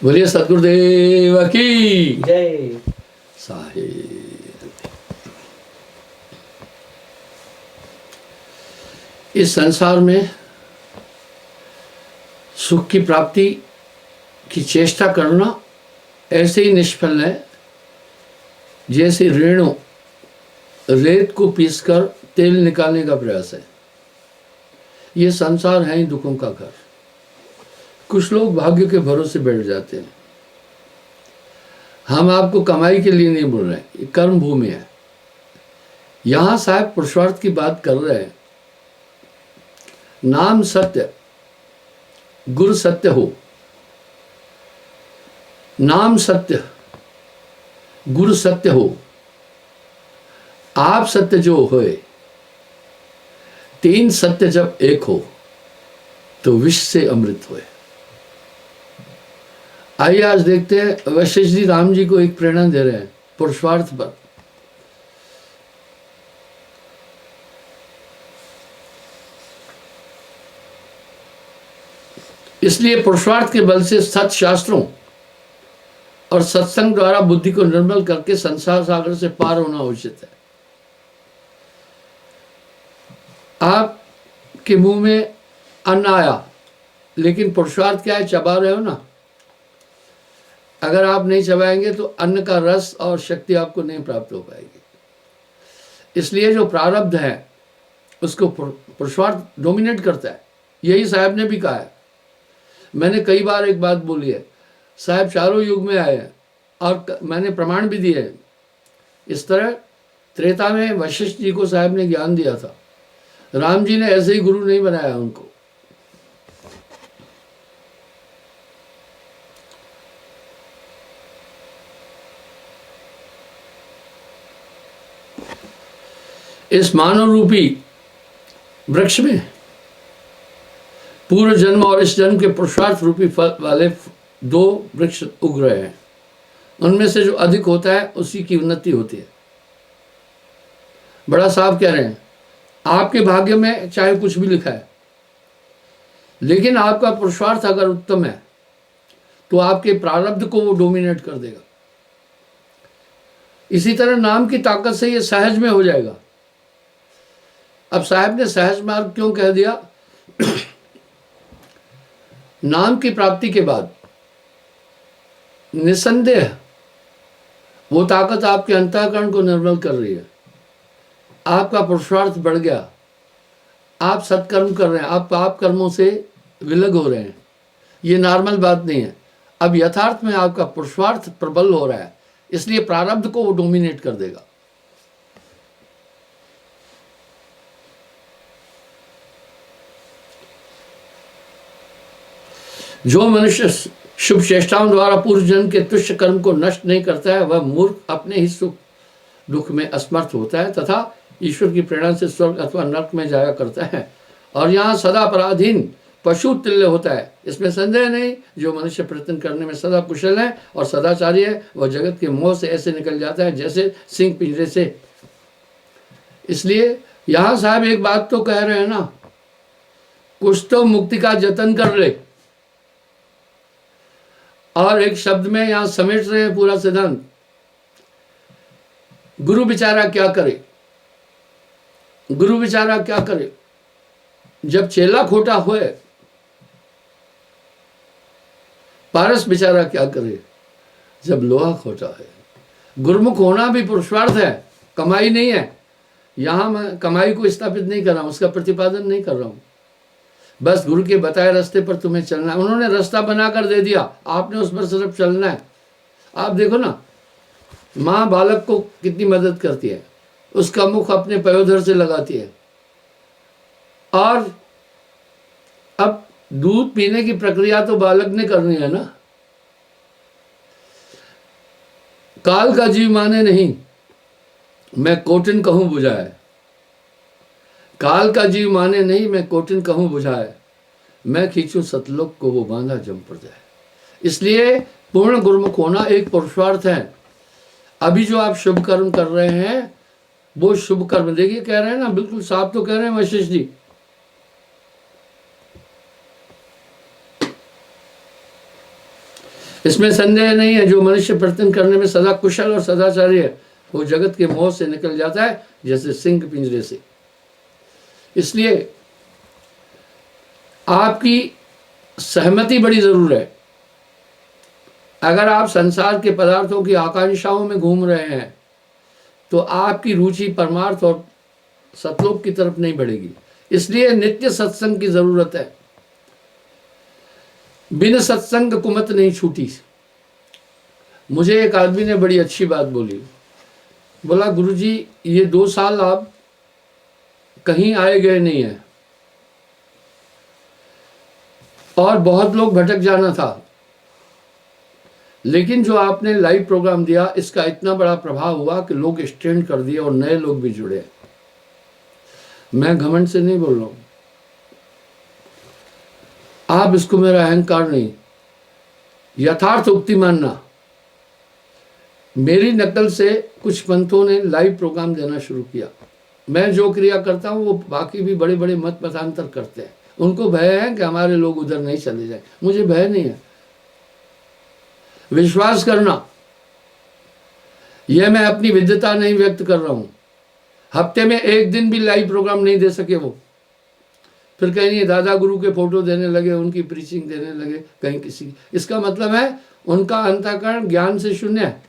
बोलिए सतगुरुदेव की जय। साहिब। इस संसार में सुख की प्राप्ति की चेष्टा करना ऐसे ही निष्फल है जैसे रेणु रेत को पीसकर तेल निकालने का प्रयास है। ये संसार है ही दुखों का घर। कुछ लोग भाग्य के भरोसे बैठ जाते हैं। हम आपको कमाई के लिए नहीं बोल रहे हैं, ये कर्म भूमि है। यहां साहब पुरुषार्थ की बात कर रहे हैं। नाम सत्य, गुरु सत्य हो। नाम सत्य, गुरु सत्य हो। आप सत्य जो होए, तीन सत्य जब एक हो तो विश्व से अमृत होए। आइए आज देखते हैं वशिष्ठ जी राम जी को एक प्रेरणा दे रहे हैं पुरुषार्थ पर। इसलिए पुरुषार्थ के बल से सत शास्त्रों और सत्संग द्वारा बुद्धि को निर्मल करके संसार सागर से पार होना उचित है। आपके मुंह में अन्न आया, लेकिन पुरुषार्थ क्या है? चबा रहे हो ना। अगर आप नहीं चबाएंगे तो अन्न का रस और शक्ति आपको नहीं प्राप्त हो पाएगी। इसलिए जो प्रारब्ध है उसको पुरुषार्थ डोमिनेट करता है। यही साहब ने भी कहा है। मैंने कई बार एक बात बोली है, साहब चारों युग में आए हैं और मैंने प्रमाण भी दिए हैं। इस तरह त्रेता में वशिष्ठ जी को साहब ने ज्ञान दिया था। राम जी ने ऐसे ही गुरु नहीं बनाया उनको। इस मानव रूपी वृक्ष में पूर्व जन्म और इस जन्म के पुरुषार्थ रूपी फल वाले दो वृक्ष उग रहे हैं। उनमें से जो अधिक होता है उसी की उन्नति होती है। बड़ा साहब कह रहे हैं, आपके भाग्य में चाहे कुछ भी लिखा है, लेकिन आपका पुरुषार्थ अगर उत्तम है तो आपके प्रारब्ध को वो डोमिनेट कर देगा। इसी तरह नाम की ताकत से ये सहज में हो जाएगा। अब साहब ने सहज मार्ग क्यों कह दिया? नाम की प्राप्ति के बाद निसंदेह वो ताकत आपके अंतःकरण को निर्मल कर रही है। आपका पुरुषार्थ बढ़ गया। आप सत्कर्म कर रहे हैं, आप पाप कर्मों से विलग हो रहे हैं। ये नॉर्मल बात नहीं है। अब यथार्थ में आपका पुरुषार्थ प्रबल हो रहा है, इसलिए प्रारब्ध को वो डोमिनेट कर देगा। जो मनुष्य शुभ चेष्टाओं द्वारा पूर्व जन्म के तुच्छ कर्म को नष्ट नहीं करता है, वह मूर्ख अपने ही सुख दुख में असमर्थ होता है तथा ईश्वर की प्रेरणा से स्वर्ग अथवा नरक में जाया करता है और यहाँ सदा पराधीन पशु तुल्य होता है। इसमें संदेह नहीं। जो मनुष्य प्रयत्न करने में सदा कुशल है और सदाचारी है, वह जगत के मोह से ऐसे निकल जाता है जैसे सिंह पिंजरे से। इसलिए यहाँ साहब एक बात तो कह रहे हैं ना, कुछ तो मुक्ति का जतन कर ले। और एक शब्द में यहां समेट रहे हैं पूरा सिद्धांत। गुरु बेचारा क्या करे? गुरु बेचारा क्या करे? जब चेला खोटा होए, पारस बेचारा क्या करे जब लोहा खोटा है? गुरुमुख होना भी पुरुषार्थ है, कमाई नहीं है। यहां मैं कमाई को स्थापित नहीं कर रहा हूं, उसका प्रतिपादन नहीं कर रहा हूं। बस गुरु के बताए रास्ते पर तुम्हें चलना है। उन्होंने रास्ता बनाकर दे दिया, आपने उस पर सिर्फ चलना है। आप देखो ना, माँ बालक को कितनी मदद करती है, उसका मुख अपने पयोधर से लगाती है। और अब दूध पीने की प्रक्रिया तो बालक ने करनी है ना। काल का जीव माने नहीं, मैं कोटिन कहूं बुझाए। काल का जीव माने नहीं, मैं कोटिन कहूं बुझाए। मैं खींचूं सतलोक को, वो बांधा जम पर जाए। इसलिए पूर्ण गुरुमुख होना एक पुरुषार्थ है। अभी जो आप शुभ कर्म कर रहे हैं वो शुभ कर्म, देखिए कह रहे हैं ना, बिल्कुल साफ तो कह रहे हैं वशिष्ठ जी। इसमें संदेह नहीं है, जो मनुष्य प्रयत्न करने में सदा कुशल और सदाचारी है वो जगत के मोह से निकल जाता है जैसे सिंह पिंजरे से। इसलिए आपकी सहमति बड़ी जरूर है। अगर आप संसार के पदार्थों की आकांक्षाओं में घूम रहे हैं तो आपकी रुचि परमार्थ और सतलोक की तरफ नहीं बढ़ेगी। इसलिए नित्य सत्संग की जरूरत है। बिन सत्संग कुमत नहीं छूटी। मुझे एक आदमी ने बड़ी अच्छी बात बोली, बोला गुरुजी ये 2 साल आप कहीं आए गए नहीं है और बहुत लोग भटक जाना था, लेकिन जो आपने लाइव प्रोग्राम दिया इसका इतना बड़ा प्रभाव हुआ कि लोग स्टैंड कर दिए और नए लोग भी जुड़े। मैं घमंड से नहीं बोल रहा हूं, आप इसको मेरा अहंकार नहीं, यथार्थ उक्ति मानना। मेरी नकल से कुछ पंथों ने लाइव प्रोग्राम देना शुरू किया। मैं जो क्रिया करता हूं वो बाकी भी बड़े बड़े मत मतांतर करते हैं। उनको भय है कि हमारे लोग उधर नहीं चले जाए, मुझे भय नहीं है। विश्वास करना, यह मैं अपनी विद्वता नहीं व्यक्त कर रहा हूं। हफ्ते में 1 दिन भी लाइव प्रोग्राम नहीं दे सके वो, फिर कहीं दादा गुरु के फोटो देने लगे, उनकी प्रीचिंग देने लगे कहीं किसी। इसका मतलब है उनका अंतःकरण ज्ञान से शून्य है।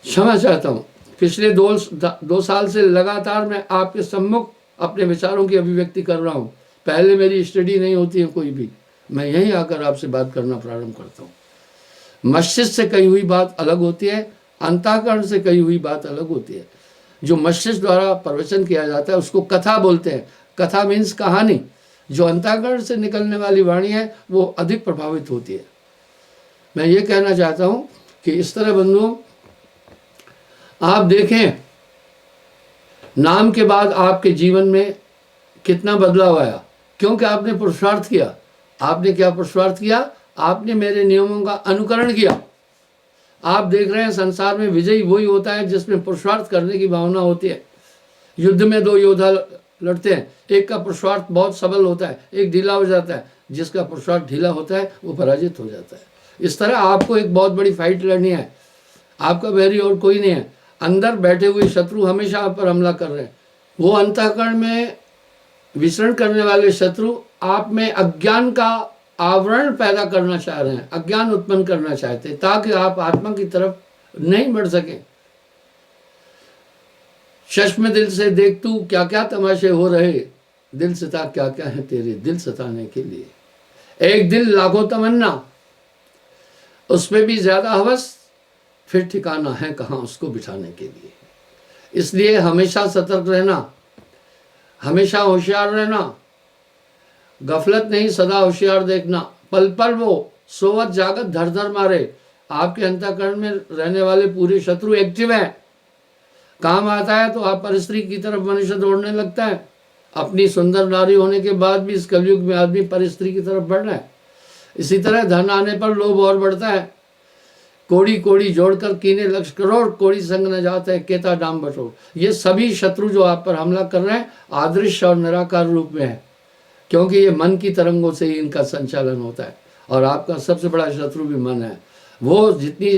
क्षमा चाहता हूं, पिछले 2 साल से लगातार मैं आपके सम्मुख अपने विचारों की अभिव्यक्ति कर रहा हूं। पहले मेरी स्टडी नहीं होती है कोई भी, मैं यहीं आकर आपसे बात करना प्रारंभ करता हूं। मस्तिष्क से कही हुई बात अलग होती है, अंतःकरण से कही हुई बात अलग होती है। जो मस्तिष्क द्वारा प्रवचन किया जाता है उसको कथा बोलते हैं। कथा मीन्स कहानी। जो अंतःकरण से निकलने वाली वाणी है वो अधिक प्रभावित होती है। मैं ये कहना चाहता हूं कि इस तरह बंधुओं, आप देखें नाम के बाद आपके जीवन में कितना बदलाव आया, क्योंकि आपने पुरुषार्थ किया। आपने क्या पुरुषार्थ किया? आपने मेरे नियमों का अनुकरण किया। आप देख रहे हैं संसार में विजयी वही होता है जिसमें पुरुषार्थ करने की भावना होती है। युद्ध में 2 योद्धा लड़ते हैं, एक का पुरुषार्थ बहुत सबल होता है, एक ढीला हो जाता है। जिसका पुरुषार्थ ढीला होता है वो पराजित हो जाता है। इस तरह आपको एक बहुत बड़ी फाइट लड़नी है। आपका बैरी और कोई नहीं है। अंदर बैठे हुए शत्रु हमेशा आप पर हमला कर रहे हैं। वो अंतःकरण में विचरण करने वाले शत्रु आप में अज्ञान का आवरण पैदा करना चाह रहे हैं, अज्ञान उत्पन्न करना चाहते हैं ताकि आप आत्मा की तरफ नहीं बढ़ सके। चश्मे दिल से देख तू क्या क्या तमाशे हो रहे, दिल सता क्या क्या है तेरे दिल सताने के लिए। एक दिल लाखों तमन्ना, उसमें भी ज्यादा हवस, फिर ठिकाना है कहाँ उसको बिठाने के लिए। इसलिए हमेशा सतर्क रहना, हमेशा होशियार रहना, गफलत नहीं सदा होशियार देखना। पल पल वो सोवत जागत धर धर मारे। आपके अंतःकरण में रहने वाले पूरे शत्रु एक्टिव हैं। काम आता है तो आप परिस्त्री की तरफ मनुष्य दौड़ने लगता है। अपनी सुंदर नारी होने के बाद भी इस कलयुग में आदमी परिस्त्री की तरफ बढ़ रहा है। इसी तरह धन आने पर लोभ और बढ़ता है। कोड़ी कोड़ी जोड़कर कीने लक्ष्य करोड़, कोड़ी संग न जाता है केता डाम बटोर। ये सभी शत्रु जो आप पर हमला कर रहे हैं आदृश्य और निराकार रूप में है, क्योंकि ये मन की तरंगों से ही इनका संचालन होता है। और आपका सबसे बड़ा शत्रु भी मन है। वो जितनी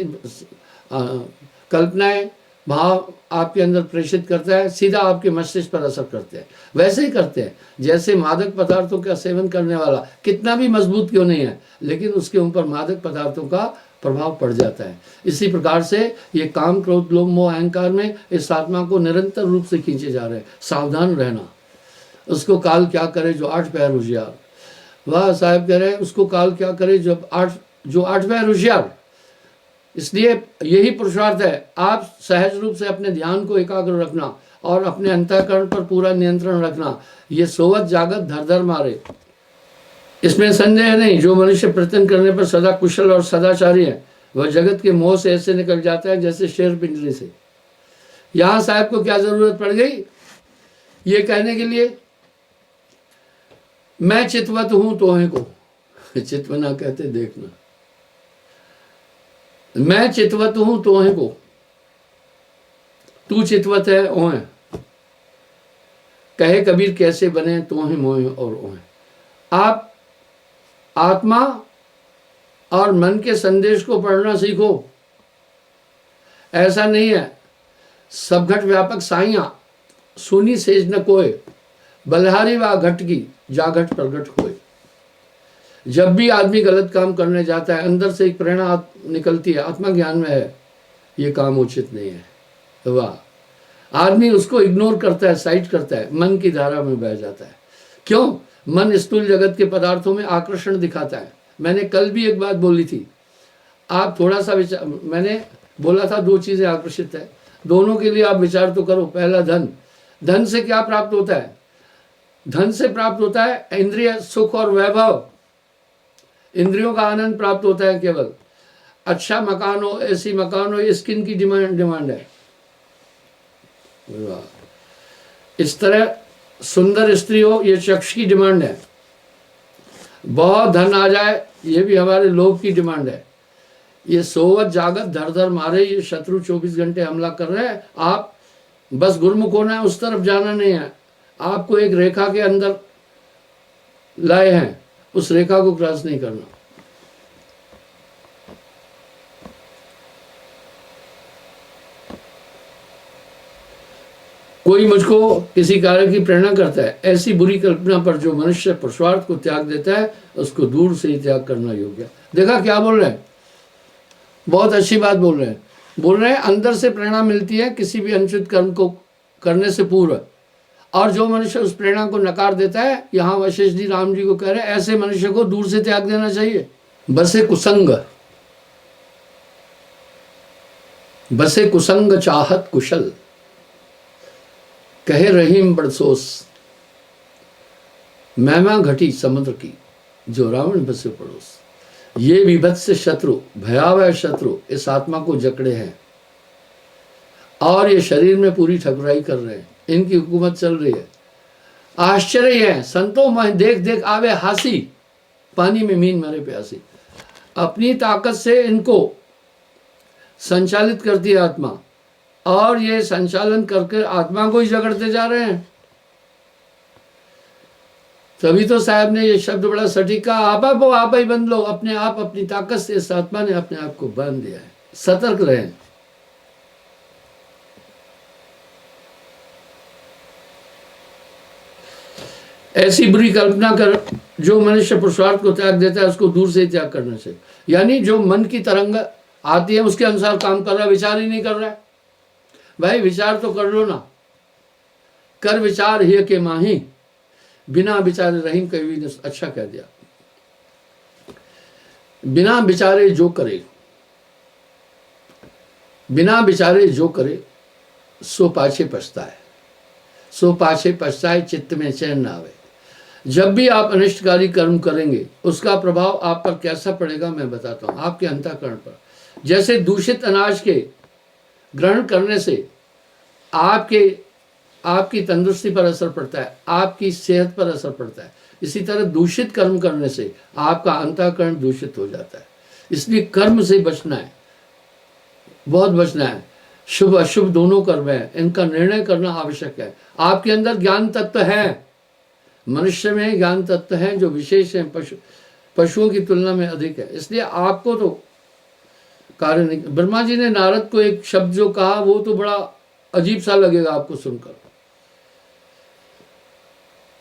कल्पनाएं भाव आपके अंदर प्रेषित करता है सीधा आपके मस्तिष्क पर असर करते हैं। वैसे ही करते हैं जैसे मादक पदार्थों का सेवन करने वाला कितना भी मजबूत क्यों नहीं है, लेकिन उसके ऊपर मादक पदार्थों का प्रभाव पड़ जाता है। इसी प्रकार से ये काम क्रोध लोभ मोह अहंकार में इस आत्मा को निरंतर रूप से खींचे जा रहे हैं। सावधान रहना। उसको काल क्या करे जो 8 पैर होशियार। वह साहब कह रहे हैं उसको काल क्या करे जो 8 पैर होशियार। इसलिए यही पुरुषार्थ है, आप सहज रूप से अपने ध्यान को एकाग्र रखना और अपने अंतःकरण पर पूरा नियंत्रण रखना। ये सोवत जागत धर धर मारे, इसमें संदेह नहीं। जो मनुष्य प्रयत्न करने पर सदा कुशल और सदाचारी है वह जगत के मोह से ऐसे निकल जाता है जैसे शेर पिंजरे से। यहाँ साहब को क्या जरूरत पड़ गई ये कहने के लिए, मैं चितवत हूं तोहे को। चितवना कहते देखना। मैं चितवत हूं तोहे को, तू चितवत है ओहे। कहे कबीर कैसे बने तोहे मोहे और ओहे। आप आत्मा और मन के संदेश को पढ़ना सीखो। ऐसा नहीं है सब घट व्यापक साइया सुनी सेज न कोय, बलहारी वा घट की जा घट प्रगट होए। जब भी आदमी गलत काम करने जाता है अंदर से एक प्रेरणा निकलती है, आत्मा ज्ञान में है ये काम उचित नहीं है, वाह। आदमी उसको इग्नोर करता है, साइड करता है, मन की धारा में बह जाता है। क्यों? मन स्थूल जगत के पदार्थों में आकर्षण दिखाता है। मैंने कल भी एक बात बोली थी, आप थोड़ा सा विचार, मैंने बोला था 2 चीजें आकर्षित है, दोनों के लिए आप विचार तो करो। पहला धन, धन से क्या प्राप्त होता है? धन से प्राप्त होता है इंद्रिय सुख और वैभव, इंद्रियों का आनंद प्राप्त होता है केवल। अच्छा मकान हो, ऐसी मकान हो, ये स्किन की डिमांड है। इस तरह सुंदर स्त्री हो, ये चक्षु की डिमांड है। बहुत धन आ जाए, ये भी हमारे लोभ की डिमांड है। ये सोवत जागत धर धर मारे, ये शत्रु 24 घंटे हमला कर रहे हैं। आप बस गुरुमुख होना है, उस तरफ जाना नहीं है। आपको एक रेखा के अंदर लाए हैं, उस रेखा को क्रॉस नहीं करना। कोई मुझको किसी कार्य की प्रेरणा करता है, ऐसी बुरी कल्पना पर जो मनुष्य पुरुषार्थ को त्याग देता है उसको दूर से ही त्याग करना योग्य। देखा क्या बोल रहे हैं? बहुत अच्छी बात बोल रहे हैं। बोल रहे हैं अंदर से प्रेरणा मिलती है किसी भी अनुचित कर्म को करने से पूर्व, और जो मनुष्य उस प्रेरणा को नकार देता है, यहाँ वशिष्ठ जी राम जी को कह रहे हैं ऐसे मनुष्य को दूर से त्याग देना चाहिए। बसे कुसंग चाहत कुशल, कहे रहीम बड़सोस, महिमा घटी समुद्र की, जो रावण बसे पड़ोस। ये विभत्स शत्रु, भयावह शत्रु इस आत्मा को जकड़े हैं और ये शरीर में पूरी ठकुराई कर रहे हैं, इनकी हुकूमत चल रही है। आश्चर्य है संतों में देख देख आवे हासी, पानी में मीन मरे प्यासी। अपनी ताकत से इनको संचालित करती है आत्मा, और ये संचालन करके आत्मा को ही झगड़ते जा रहे हैं। तभी तो साहब ने ये शब्द बड़ा सटीक कहा, आप ही बंद लो, अपने आप अपनी ताकत से इस आत्मा ने अपने आप को बांध दिया है। सतर्क रहें। ऐसी बुरी कल्पना कर जो मनुष्य पुरुषार्थ को त्याग देता है उसको दूर से ही त्याग करना चाहिए। यानी जो मन की तरंग आती है उसके अनुसार काम कर रहा है, विचार ही नहीं कर रहा है। भाई विचार तो कर लो ना, कर विचार ही के माही, बिना विचारे रहीम कवि ने अच्छा कह दिया। बिना विचारे जो करे, बिना विचारे जो करे सो पाछे पछताए, सो पाछे पछताए चित्त में चैन ना आवे। जब भी आप अनिष्टकारी कर्म करेंगे उसका प्रभाव आप पर कैसा पड़ेगा मैं बताता हूं, आपके अंतःकरण पर। जैसे दूषित अनाज के ग्रहण करने से आपकी तंदुरुस्ती पर असर पड़ता है, आपकी सेहत पर असर पड़ता है, इसी तरह दूषित कर्म करने से आपका अंतःकरण दूषित हो जाता है। इसलिए कर्म से बचना है, बहुत बचना है। शुभ अशुभ दोनों कर्म है, इनका निर्णय करना आवश्यक है। आपके अंदर ज्ञान तत्व है, मनुष्य में ज्ञान तत्व है जो विशेष है, पशुओं की तुलना में अधिक है। इसलिए आपको तो कार्य नहीं। ब्रह्मा जी ने नारद को एक शब्द जो कहा वो तो बड़ा अजीब सा लगेगा आपको सुनकर।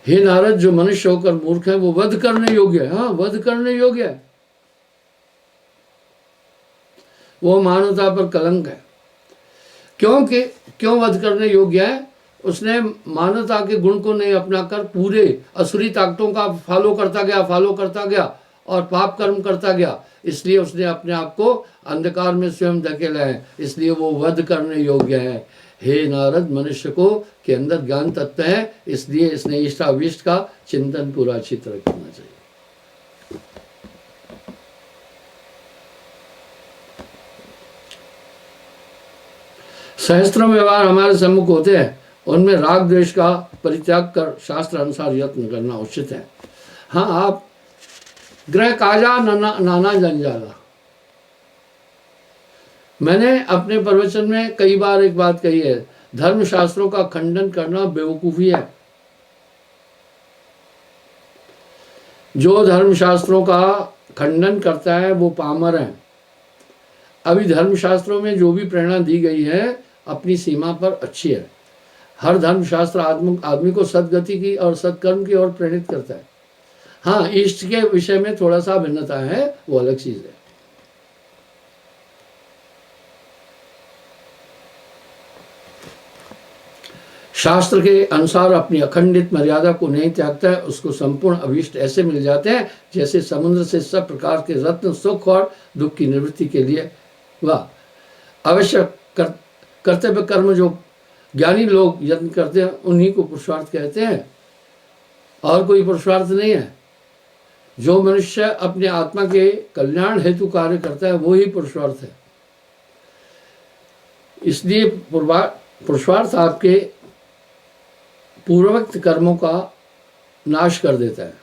हे नारद, जो मनुष्य होकर मूर्ख है वो वध करने योग्य है। हाँ, वध करने योग्य है, वो मानवता पर कलंक है। क्यों वध करने योग्य है? उसने मानवता के गुण को नहीं अपनाकर पूरे असुरी ताकतों का फॉलो करता गया और पाप कर्म करता गया। इसलिए उसने अपने आप को अंधकार में स्वयं धकेला है, इसलिए वो वध करने योग्य है। हे नारद, मनुष्य को के अंदर ज्ञान तत्व है, इसलिए इसने इष्टाविष्ट का चिंतन पूरा अच्छी तरह करना चाहिए। सहस्त्रों व्यवहार हमारे सम्मुख होते हैं, उनमें राग द्वेष का परित्याग कर शास्त्र अनुसार यत्न करना उचित है। हाँ, आप ग्रह काजा नाना जंजाला। मैंने अपने प्रवचन में कई बार एक बात कही है, धर्म शास्त्रों का खंडन करना बेवकूफी है। जो धर्म शास्त्रों का खंडन करता है वो पामर है। अभी धर्मशास्त्रों में जो भी प्रेरणा दी गई है अपनी सीमा पर अच्छी है। हर धर्मशास्त्र आदमी को सदगति की और सत्कर्म की ओर प्रेरित करता है। हाँ, इष्ट के विषय में थोड़ा सा भिन्नता है, वो अलग चीज है। शास्त्र के अनुसार अपनी अखंडित मर्यादा को नहीं त्यागता है, उसको संपूर्ण अभीष्ट ऐसे मिल जाते हैं जैसे समुद्र से सब प्रकार के रत्न सुख और दुख की निवृत्ति के लिए वह अवश्य कर्तव्य कर्म जो ज्ञानी लोग यत्न करते हैं उन्हीं को पुरुषार्थ कहते हैं, और कोई पुरुषार्थ नहीं है। जो मनुष्य अपने आत्मा के कल्याण हेतु कार्य करता है वो ही पुरुषार्थ है। इसलिए पुरुषार्थ आपके पूर्वोक्त कर्मों का नाश कर देता है।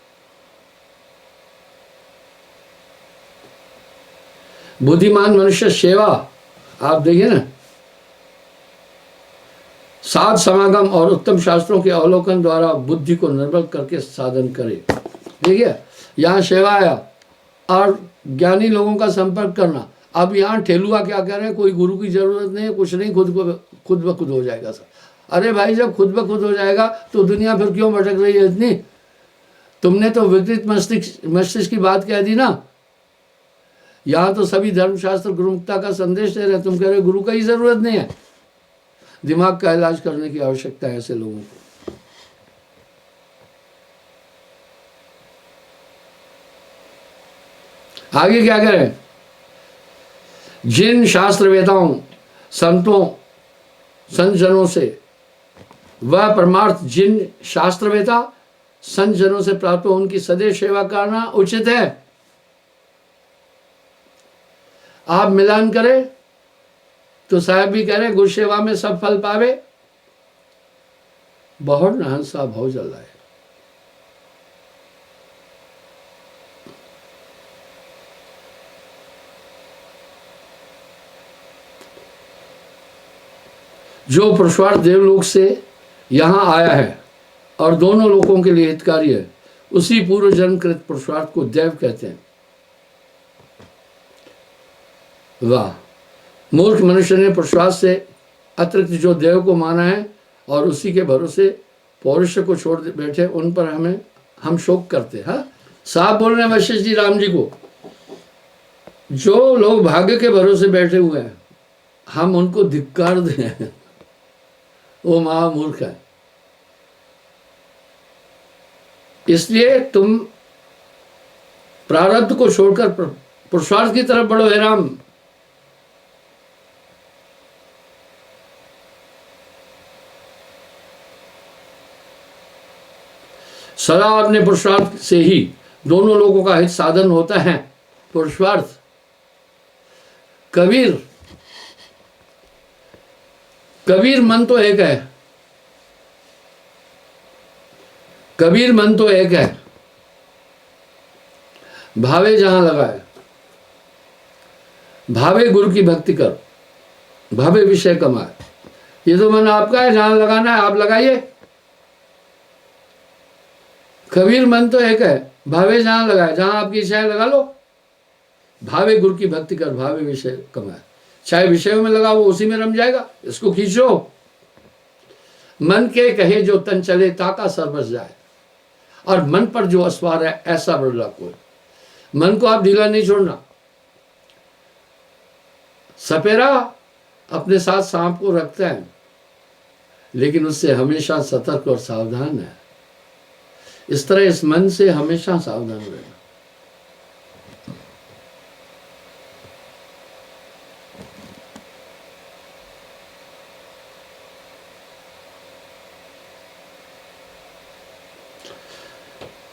बुद्धिमान मनुष्य सेवा, आप देखिए ना, साध समागम और उत्तम शास्त्रों के अवलोकन द्वारा बुद्धि को निर्बल करके साधन करे। देखिए यहाँ सेवा आया और ज्ञानी लोगों का संपर्क करना। अब यहाँ ठेलुआ क्या कह रहे हैं, कोई गुरु की जरूरत नहीं है, कुछ नहीं, खुद ब खुद हो जाएगा सब। अरे भाई, जब खुद ब खुद हो जाएगा तो दुनिया फिर क्यों भटक रही है इतनी? तुमने तो विकृत मस्तिष्क की बात कह दी ना। यहाँ तो सभी धर्मशास्त्र गुरुमुखता का संदेश दे रहे, तुम कह रहे गुरु का ही जरूरत नहीं है। दिमाग का इलाज करने की आवश्यकता है ऐसे लोगों को। आगे क्या करें? जिन शास्त्रवेताओं, संतों, संतजनों से वह परमार्थ जिन शास्त्रवेता संतजनों से प्राप्त हो उनकी सदैव सेवा करना उचित है। आप मिलान करें तो साहब भी कह रहे गुरु सेवा में सब फल पावे। बहुत नहंसा भाव चल रहा है। जो पुरुषार्थ देवलोक से यहाँ आया है और दोनों लोगों के लिए हितकारी है, उसी पूर्व जन्मकृत पुरुषार्थ को दैव कहते हैं। वाह! मूर्ख मनुष्य ने पुरुषार्थ से अतिरिक्त जो देव को माना है और उसी के भरोसे पौरुष को छोड़ बैठे, उन पर हम शोक करते। हाँ, साहब बोल रहे हैं वशिष्ठ जी राम जी को, जो लोग भाग्य के भरोसे बैठे हुए हैं हम उनको धिक्कार दें, वो महामूर्ख है। इसलिए तुम प्रारब्ध को छोड़कर पुरुषार्थ की तरफ बढ़ो हे राम। सदा अपने पुरुषार्थ से ही दोनों लोगों का हित साधन होता है। पुरुषार्थ कबीर मन तो एक है, कबीर मन तो एक है, भावे जहां लगाए, भावे गुरु की भक्ति कर, भावे विषय कमाए। ये तो मन आपका है, जहां लगाना है आप लगाइए। कबीर मन तो एक है, भावे जहां लगाए, जहां आपकी इच्छा लगा लो। भावे गुरु की भक्ति कर, भावे विषय कमाए। चाहे विषयों में लगा वो उसी में रम जाएगा, इसको खींचो। मन के कहे जो तन चले ताका सर बस जाए, और मन पर जो अस्वार है ऐसा बदला कोई। मन को आप ढीला नहीं छोड़ना। सपेरा अपने साथ सांप को रखता है, लेकिन उससे हमेशा सतर्क और सावधान है। इस तरह इस मन से हमेशा सावधान रहना।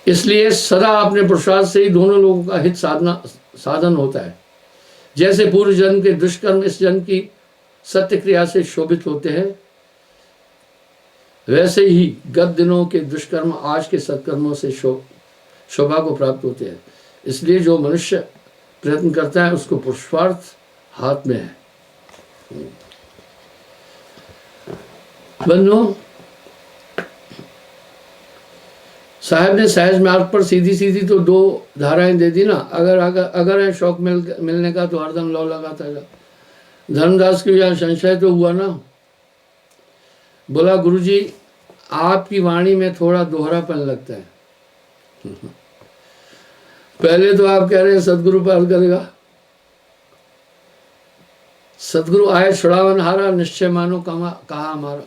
इसलिए सदा अपने पुरुषार्थ से ही दोनों लोगों का हित साधन होता है। जैसे पूर्व जन्म के दुष्कर्म इस जन्म की सत्य क्रिया से शोभित होते हैं, वैसे ही गत दिनों के दुष्कर्म आज के सत्कर्मों से शोभा को प्राप्त होते हैं। इसलिए जो मनुष्य प्रयत्न करता है उसको पुरुषार्थ हाथ में है। बंधुओं, साहब ने सहज मार्ग पर सीधी सीधी तो 2 धाराएं दे दी ना। अगर अगर अगर है शौक मिलने का तो हरदम लौ लगाता जा। धर्मदास की यहाँ संशय तो हुआ ना, बोला गुरुजी आपकी वाणी में थोड़ा दोहरापन लगता है। पहले तो आप कह रहे हैं सदगुरु पार करेगा, सदगुरु आए छुड़ावन हारा, निश्चय मानो कहा हमारा।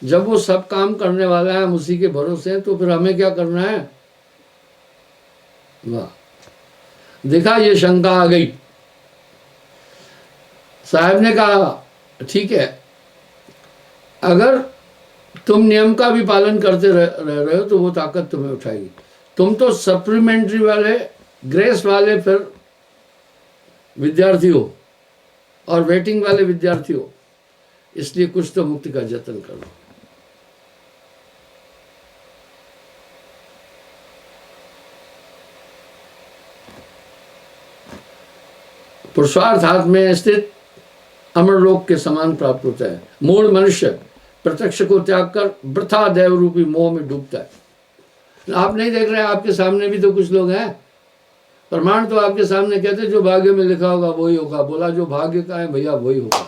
जब वो सब काम करने वाला है, हम उसी के भरोसे हैं, तो फिर हमें क्या करना है। वाह, देखा ये शंका आ गई। साहब ने कहा ठीक है, अगर तुम नियम का भी पालन करते रह रहे हो तो वो ताकत तुम्हें उठाएगी। तुम तो सप्लीमेंट्री वाले, ग्रेस वाले फिर विद्यार्थी हो और वेटिंग वाले विद्यार्थी हो, इसलिए कुछ तो मुक्ति का जतन करो। पुरुषार्थ हाथ में स्थित अमरलोक के समान प्राप्त होता है। मूढ़ मनुष्य प्रत्यक्ष को त्याग कर वृथा देव रूपी मोह में डूबता है। आप नहीं देख रहे, आपके सामने भी तो कुछ लोग हैं, प्रमाण तो आपके सामने कहते जो भाग्य में लिखा होगा वही होगा। बोला जो भाग्य का है भैया वही होगा।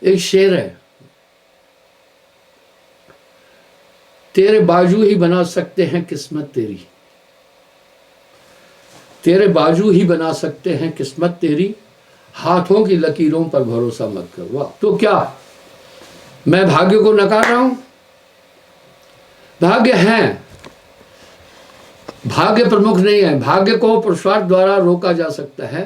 एक शेर है, तेरे बाजू ही बना सकते हैं किस्मत तेरी, तेरे बाजू ही बना सकते हैं किस्मत तेरी, हाथों की लकीरों पर भरोसा मत कर। वाह, तो क्या मैं भाग्य को नकार रहा हूं? भाग्य है, भाग्य प्रमुख नहीं है। भाग्य को पुरुषार्थ द्वारा रोका जा सकता है।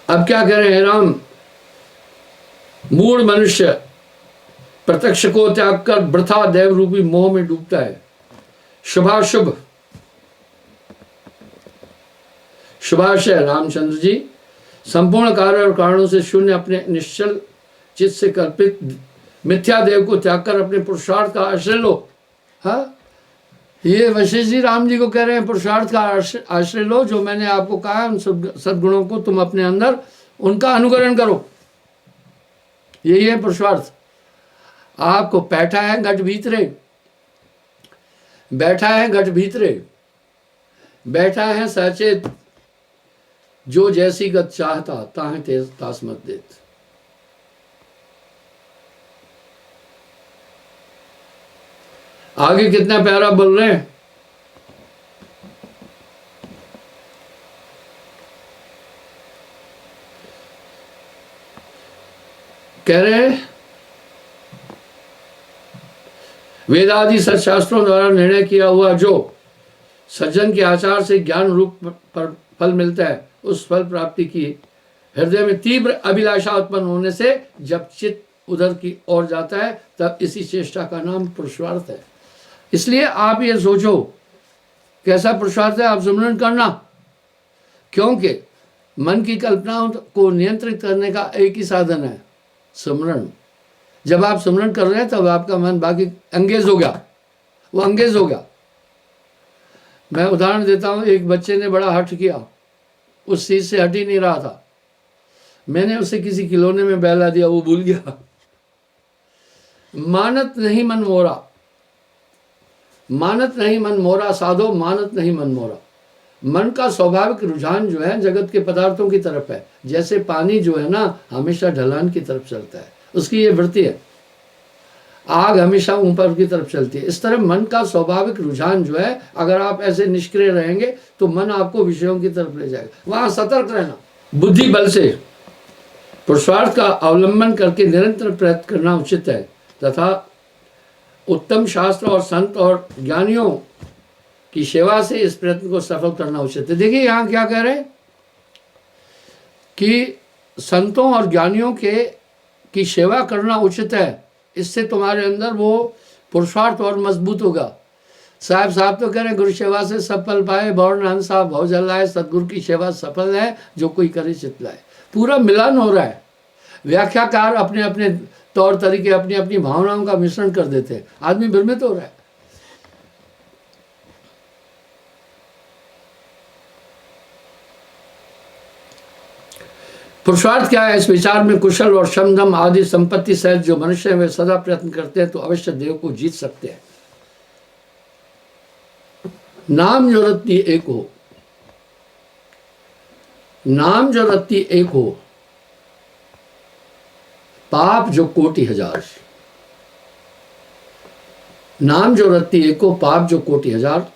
अब क्या कह रहे हैं राम? मूढ़ मनुष्य प्रत्यक्ष को त्याग कर वृथा देव रूपी मोह में डूबता है। शुभाशुभ, शुभाशय रामचंद्र जी, संपूर्ण कार्य और कारणों से शून्य अपने निश्चल चित्त से कल्पित मिथ्या देव को त्याग कर अपने पुरुषार्थ का आश्रय लो। हाँ, ये वशिष्ठ जी राम जी को कह रहे हैं पुरुषार्थ का आश्रय लो। जो मैंने आपको कहा है उन सद्गुणों को तुम अपने अंदर उनका अनुकरण करो, यही है पुरुषार्थ। आपको बैठा है घट भीतरे, बैठा है घट भीतरे, बैठा है सचेत, जो जैसी गत चाहता ताहे तास मत देत। आगे कितना प्यारा बोल रहे हैं, कह रहे हैं वेदादि सत्शास्त्रों द्वारा निर्णय किया हुआ जो सज्जन के आचार से ज्ञान रूप पर फल मिलता है, उस फल प्राप्ति की हृदय में तीव्र अभिलाषा उत्पन्न होने से जब चित्त उधर की ओर जाता है तब इसी चेष्टा का नाम पुरुषार्थ है। इसलिए आप ये सोचो कैसा पुरुषार्थ है, आप सुमरन करना, क्योंकि मन की कल्पनाओं को नियंत्रित करने का एक ही साधन है, सुमरन। जब आप सुमरन कर रहे हैं तब आपका मन बाकी एंगेज हो गया, वो एंगेज हो गया। मैं उदाहरण देता हूँ, एक बच्चे ने बड़ा हठ किया, उस चीज से हट ही नहीं रहा था। मैंने उसे किसी खिलौने में बहला दिया, वो भूल गया। मानत नहीं मन मोरा, मानत नहीं मन मोरा साधो, मानत नहीं मन मोरा। मन का स्वाभाविक रुझान जो है जगत के पदार्थों की तरफ है। जैसे पानी जो है ना हमेशा ढलान की तरफ चलता है, उसकी ये वृत्ति है। आग हमेशा ऊपर की तरफ चलती है। इस तरह मन का स्वाभाविक रुझान जो है, अगर आप ऐसे निष्क्रिय रहेंगे तो मन आपको विषयों की तरफ ले जाएगा। वहां सतर्क रहना, बुद्धि बल से पुरुषार्थ का अवलंबन करके निरंतर प्रयत्न करना उचित है, तथा उत्तम शास्त्र और संत और ज्ञानियों की सेवा से इस प्रयत्न को सफल करना उचित है। देखिए यहाँ क्या कह रहे हैं कि संतों और ज्ञानियों की सेवा करना उचित है, इससे तुम्हारे अंदर वो पुरुषार्थ और मजबूत होगा। साहब तो कह रहे हैं गुरु सेवा से सफल पाए, बौर्ण हंसा भव जलाए, सदगुरु की सेवा सफल है जो कोई करे चितलाए। पूरा मिलन हो रहा है। व्याख्याकार अपने अपने तौर तरीके, अपनी अपनी भावनाओं का मिश्रण कर देते हैं, आदमी भ्रमित हो रहा है। पुरुषार्थ क्या है? इस विचार में कुशल और श्रमदम आदि संपत्ति सहित जो मनुष्य है वे सदा प्रयत्न करते हैं तो अवश्य देव को जीत सकते हैं। नाम जो रत्ती एक हो, नाम जो रत्ती एक हो, पाप जो कोटि हजार। नाम जो रत्ती एक हो, पाप जो कोटि हजार।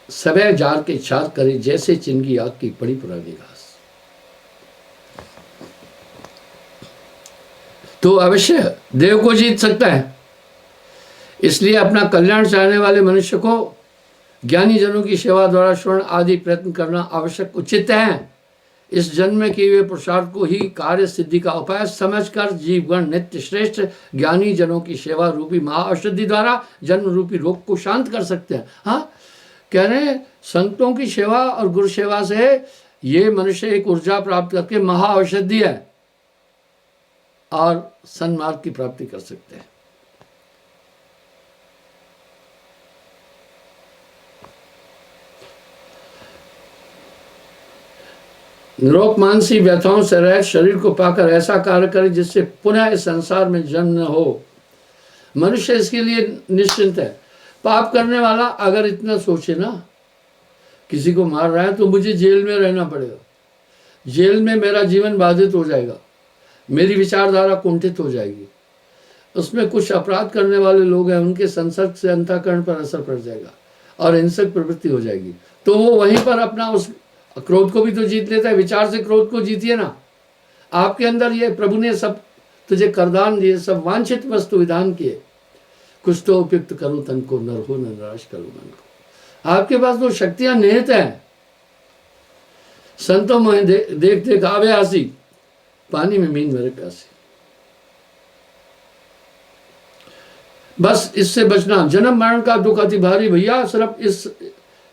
सबे जार के छात करे जैसे चिंगी आग की बड़ी पुरानी घास। तो अवश्य देव को जीत सकता है। इसलिए अपना कल्याण चाहने वाले मनुष्य को ज्ञानी जनों की सेवा द्वारा श्रवण आदि प्रयत्न करना आवश्यक उचित है। इस जन्म में किए हुए पुरुषार्थ को ही कार्य सिद्धि का उपाय समझकर जीवगण नित्य श्रेष्ठ ज्ञानी जनों की सेवा रूपी महाऔषधि द्वारा जन्म रूपी रोग को शांत कर सकते हैं। हाँ, कह रहे हैं संतों की सेवा और गुरु सेवा से ये मनुष्य एक ऊर्जा प्राप्त करके महाऔषधि है और सन्मार्ग की प्राप्ति कर सकते हैं। निरोग मानसी व्यथाओं से रहित शरीर को पाकर ऐसा कार्य करे जिससे पुनः इस संसार में जन्म न हो। मनुष्य इसके लिए निश्चिंत है। पाप करने वाला अगर इतना सोचे ना, किसी को मार रहा है तो मुझे जेल में रहना पड़ेगा, जेल में मेरा जीवन बाधित हो जाएगा, मेरी विचारधारा कुंठित हो जाएगी, उसमें कुछ अपराध करने वाले लोग हैं उनके संसर्ग से अंतःकरण पर असर पड़ जाएगा और हिंसक प्रवृत्ति हो जाएगी, तो वो वहीं पर अपना उस क्रोध को भी तो जीत लेता है। विचार से क्रोध को जीतिए ना। आपके अंदर ये प्रभु ने सब तुझे करदान दिए, सब वांछित वस्तु विधान किए, कुछ तो उपयुक्त करूं तन को, नर हो न निराश करूं मन को। आपके पास तो शक्तियां निहित हैं। संतों में देख देख आवे आसी, पानी में मीन मेरे प्यासी। बस इससे बचना। जन्म मरण का दुख अति भारी भैया, सिर्फ इस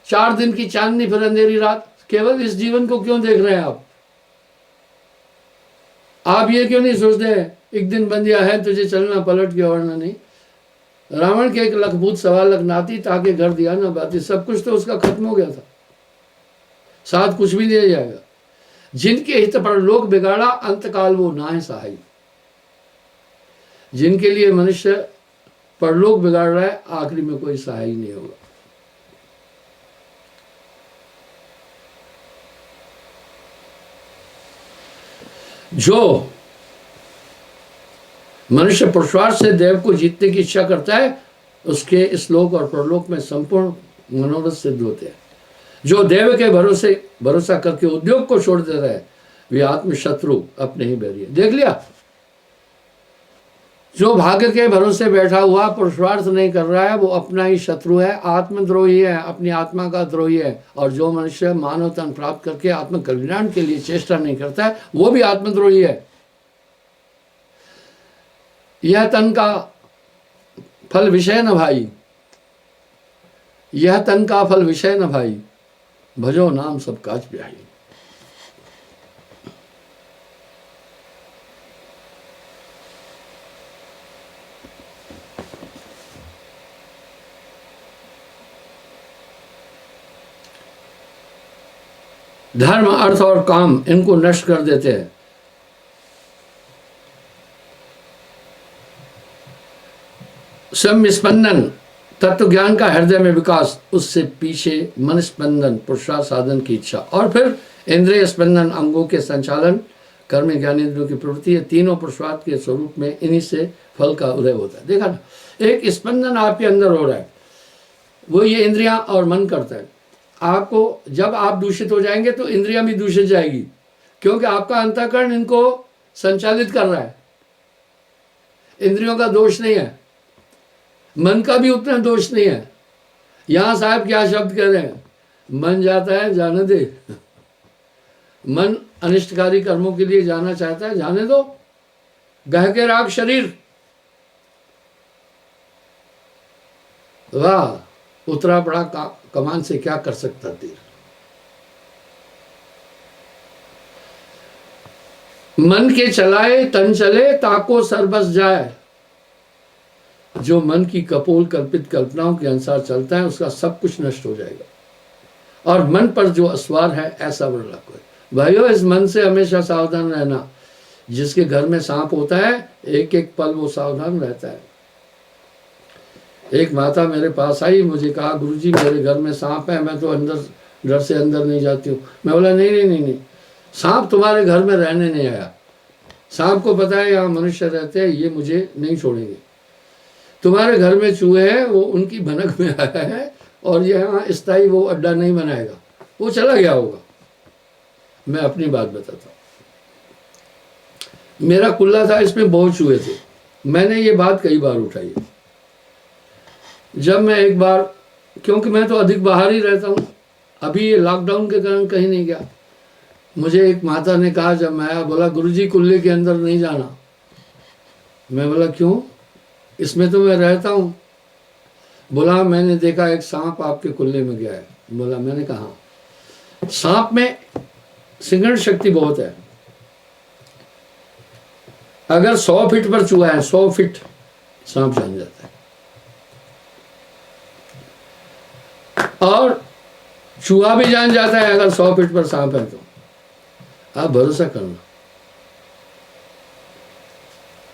4 दिन की चांदनी फिर अंधेरी रात, केवल इस जीवन को क्यों देख रहे हैं आप ये क्यों नहीं सोचते हैं एक दिन बंदिया है तुझे चलना पलट के वरना नहीं। रावण के 1 लाख भूत 1.25 लाख नाती ताके घर दिया ना बाती। सब कुछ तो उसका खत्म हो गया था, साथ कुछ भी नहीं जाएगा। जिनके हित पर लोग बिगाड़ा अंतकाल वो ना है सहाय। जिनके लिए मनुष्य परलोक बिगाड़ रहा है आखिरी में कोई सहाय नहीं होगा। जो मनुष्य पुरुषार्थ से देव को जीतने की इच्छा करता है उसके इस लोक और परलोक में संपूर्ण मनोरथ सिद्ध होते हैं। जो देव के भरोसा करके उद्योग को छोड़ देता है वे आत्म शत्रु अपने ही बैरी है। देख लिया, जो भाग्य के भरोसे बैठा हुआ पुरुषार्थ नहीं कर रहा है वो अपना ही शत्रु है, आत्मद्रोही है, अपनी आत्मा का द्रोही है। और जो मनुष्य मानव तन प्राप्त करके आत्म कल्याण के लिए चेष्टा नहीं करता है वो भी आत्मद्रोही है। यह तन का फल विषय न भाई, यह तन का फल विषय न भाई, भजो नाम सब काज ब्याही। धर्म अर्थ और काम इनको नष्ट कर देते हैं। स्पंदन तत्व ज्ञान का हृदय में विकास, उससे पीछे मन स्पंदन पुरुषार्थ साधन की इच्छा, और फिर इंद्रिय स्पंदन अंगों के संचालन, कर्म ज्ञानेंद्रियों की प्रवृत्ति। तीनों पुरुषार्थ के स्वरूप में इन्हीं से फल का उदय होता है। देखा ना, एक स्पंदन आपके अंदर हो रहा है, वो ये इंद्रियां और मन करता है। आपको जब आप दूषित हो जाएंगे तो इंद्रियां भी दूषित जाएगी, क्योंकि आपका अंतःकरण इनको संचालित कर रहा है। इंद्रियों का दोष नहीं है, मन का भी उतना दोष नहीं है। यहां साहब क्या शब्द कह रहे हैं, मन जाता है जाने दे। मन अनिष्टकारी कर्मों के लिए जाना चाहता है, जाने दो। गहके राग शरीर, वाह, उतरा पड़ा कमान से क्या कर सकता तीर। मन के चलाए तन चले ताको सर बस जाए। जो मन की कपोल कल्पित कल्पनाओं के अनुसार चलता है उसका सब कुछ नष्ट हो जाएगा। और मन पर जो असवार है ऐसा वर्णा कोई। भाइयों, इस मन से हमेशा सावधान रहना। जिसके घर में सांप होता है, एक एक पल वो सावधान रहता है। एक माता मेरे पास आई, मुझे कहा गुरुजी मेरे घर में सांप है, मैं तो अंदर डर से अंदर नहीं जाती हूँ। मैं बोला नहीं नहीं नहीं नहीं, सांप तुम्हारे घर में रहने नहीं आया। सांप को पता है यहाँ मनुष्य रहते हैं, ये मुझे नहीं छोड़ेंगे। तुम्हारे घर में चूहे हैं, वो उनकी भनक में आया है, और यहाँ स्थायी वो अड्डा नहीं बनाएगा, वो चला गया होगा। मैं अपनी बात बताता हूँ। मेरा कुल्ला था, इसमें बहुत चूहे थे। मैंने ये बात कई बार उठाई है। जब मैं एक बार, क्योंकि मैं तो अधिक बाहर ही रहता हूँ, अभी ये लॉकडाउन के कारण कहीं नहीं गया। मुझे एक माता ने कहा जब मैं आया, बोला गुरुजी कुल्ले के अंदर नहीं जाना। मैं बोला क्यों? इसमें तो मैं रहता हूँ। बोला मैंने देखा एक सांप आपके कुल्ले में गया है। बोला, मैंने कहा सांप में सिंगड़ शक्ति बहुत है। अगर 100 फीट पर चूहा है, 100 फीट सांप जान जाता है। और चूहा भी जान जाता है अगर 100 फीट पर सांप है तो। आप भरोसा करना,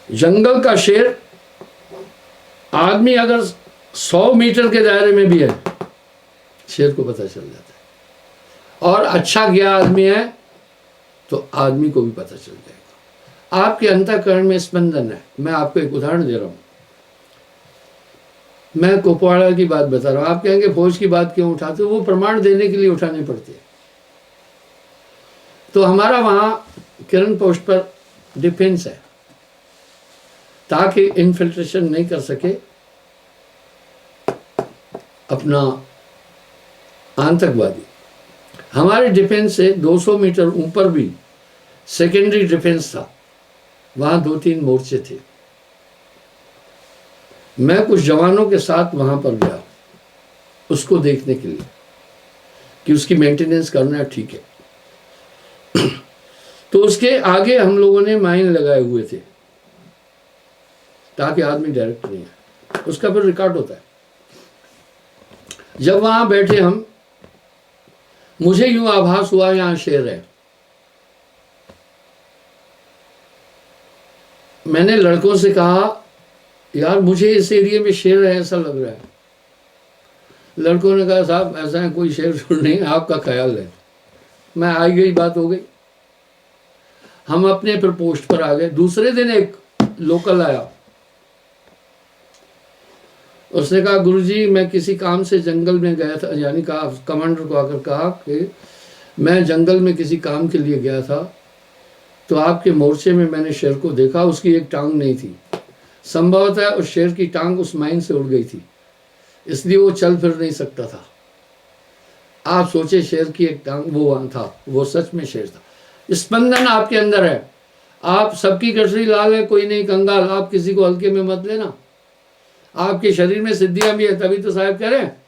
जंगल का शेर आदमी अगर 100 मीटर के दायरे में भी है, शेर को पता चल जाता है। और अच्छा गया आदमी है तो आदमी को भी पता चल जाएगा। आपके अंतःकरण में स्पंदन है। मैं आपको एक उदाहरण दे रहा हूं। मैं कुपवाड़ा की बात बता रहा हूं। आप कहेंगे फौज की बात क्यों उठाते हो? वो प्रमाण देने के लिए उठानी पड़ती है। तो हमारा वहां किरण पोस्ट पर डिफेंस है, ताकि इन्फिल्ट्रेशन नहीं कर सके अपना आतंकवादी। हमारे डिफेंस से 200 मीटर ऊपर भी सेकेंडरी डिफेंस था, वहां 2-3 मोर्चे थे। मैं कुछ जवानों के साथ वहां पर गया उसको देखने के लिए कि उसकी मेंटेनेंस करना ठीक है। तो उसके आगे हम लोगों ने माइन लगाए हुए थे ताकि आदमी डायरेक्ट नहीं है, उसका फिर रिकॉर्ड होता है। जब वहां बैठे हम, मुझे यूं आभास हुआ यहां शेर है। मैंने लड़कों से कहा यार मुझे इस एरिया में शेर है ऐसा लग रहा है। लड़कों ने कहा साहब ऐसा है कोई शेर नहीं है, आपका ख्याल है। मैं आई गई बात हो गई। हम अपने पर पोस्ट पर आ गए। दूसरे दिन एक लोकल आया, उसने कहा गुरुजी मैं किसी काम से जंगल में गया था, यानी कहा कमांडर को आकर कहा कि मैं जंगल में किसी काम के लिए गया था, तो आपके मोर्चे में मैंने शेर को देखा, उसकी एक टांग नहीं थी। संभवतः उस शेर की टांग उस माइन से उड़ गई थी, इसलिए वो चल फिर नहीं सकता था। आप सोचे शेर की एक टांग वो वहां था, वो सच में शेर था। स्पंदन आपके अंदर है। आप सबकी गठरी लाल है, कोई नहीं कंगाल। आप किसी को हल्के में मत लेना। आपके शरीर में सिद्धियां भी है, तभी तो साहब कह रहे हैं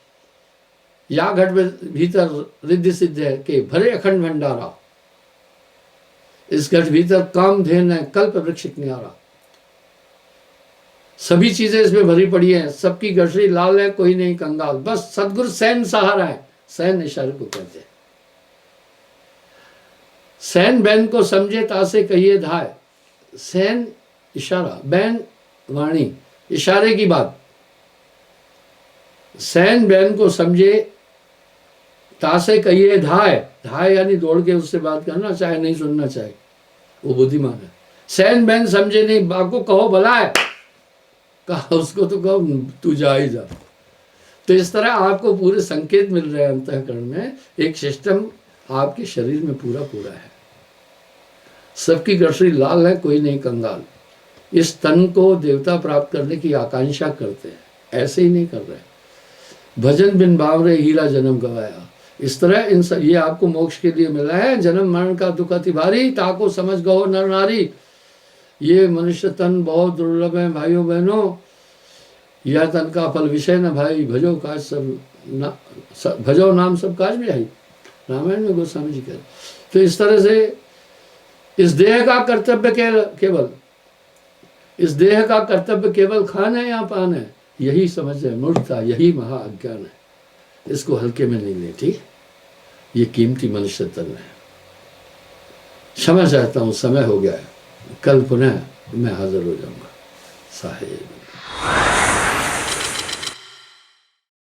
या घट भीतर रिद्धि सिद्ध है कि भरे अखंड भंडारा, इस घट भीतर काम धेन है कल्प वृक्ष न्यारा। सभी चीजें इसमें भरी पड़ी हैं, सबकी गठरी लाल है, कोई नहीं कंगाल। बस सदगुरु सैन सहारा है। सैन इशारे को कहते हैं। सैन बैन को समझे तासे कहिए धाय। सैन इशारा, बैन वाणी, इशारे की बात। सैन बैन को समझे तासे कहिए धाय। धाय यानी दौड़ के उससे बात करना, चाहे नहीं सुनना चाहे, वो बुद्धिमान है। सैन बैन समझे नहीं, बाप को कहो भला है, कहा उसको तो कहो तू जा ही जा। तो इस तरह आपको पूरे संकेत मिल रहे हैं अंतःकरण में। एक सिस्टम आपके शरीर में पूरा पूरा है। सबकी गठरी लाल है, कोई नहीं कंगाल। इस तन को देवता प्राप्त करने की आकांक्षा करते हैं, ऐसे ही नहीं कर रहे। भजन बिन बावरे हीरा जन्म गवाया। इस तरह इन ये आपको मोक्ष के लिए मिला है। जन्म मरण का दुख अति भारी, ताको समझ गहो नर नारी। ये मनुष्य तन बहुत दुर्लभ है भाइयों बहनों। यह तन का फल विषय न भाई, भजो काज सब भजो नाम सब काज में आई, रामायण में गोस्वामी जी कहते। तो इस तरह से इस देह का कर्तव्य केवल इस देह का कर्तव्य केवल खान है या पान है, यही समझ है मूर्खता, यही महा अज्ञान है। इसको हल्के में नहीं लेती। ये कीमती मनुष्य तन है। क्षमा चाहता हूँ, समय हो गया है, कल पुनः मैं हाजिर हो जाऊंगा साहिब।